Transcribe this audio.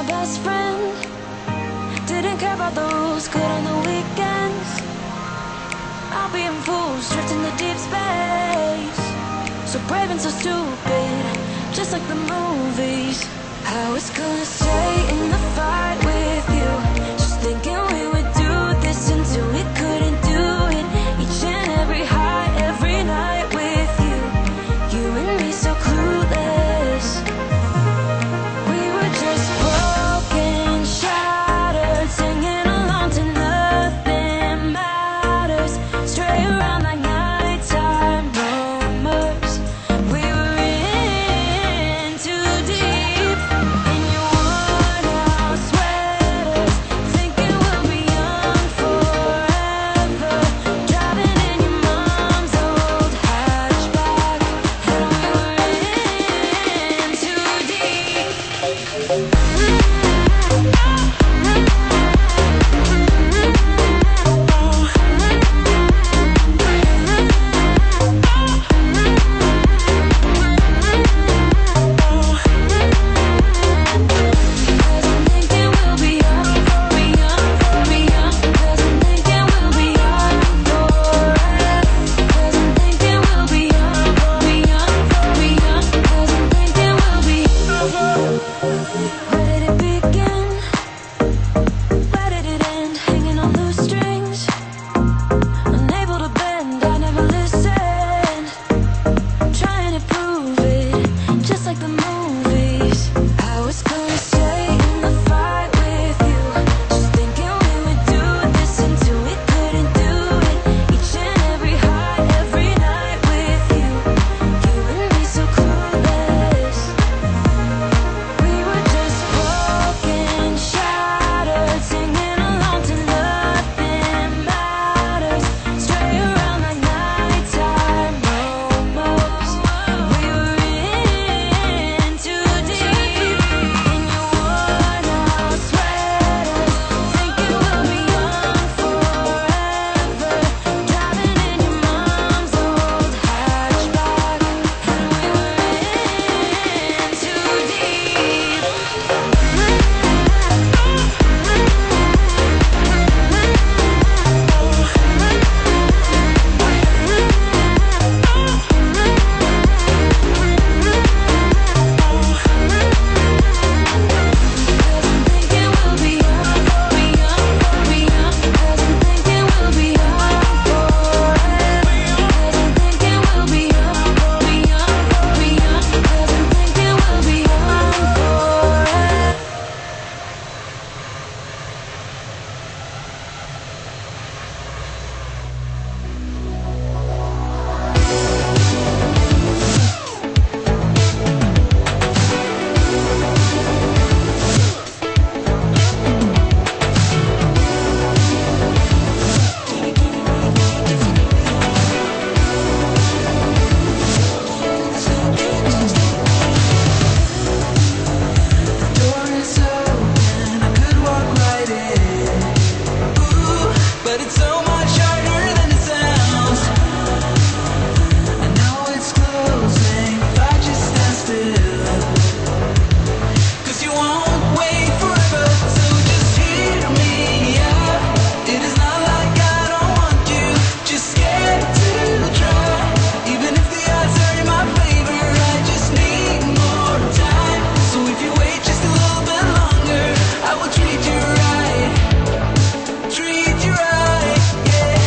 my best friend. Didn't care about the rules, good on the weekends. I'll be in fools, drifting to deep space. So brave and so stupid, just like the movies. I was gonna stay in the fight with you, just thinking we would do this until we couldn't do it. Each and every high, every night with you, you and me so clueless. We were just broken, shattered, singing along to nothing matters. Stray around like nighttime rumors. We were into Where did it begin? Where did it end? Hanging on loose strings, unable to bend. I never listened, trying to prove it, just like the movies. I was gonna stay in the fight with you, just thinking we would do this until we couldn't do it. Each and every high, every night with you, you and me so clueless. We were just broken, shattered, singing along to nothing matters. Stray around like nighttime momos. We were in too deep in your worn-out sweaters, thinking we'll be young forever. Driving in your mom's old hatchback, and we were in too deep. Cause I'm thinking we'll be young, be young, be young. Cause I'm thinking we'll be young forever. Cause I'm thinking we'll be young, be young, be young. Cause I'm thinking we'll be young forever. Door is open, I could walk right in. Ooh, but it's so much harder than it sounds. I know it's closing if I just stand still. 'Cause you won't wait forever, so just hear me out. It is not like I don't want you, just scared to try. Even if the odds are in my favor, I just need more time. So if you wait just a little bit longer, I will treat you right. Treat you right, yeah.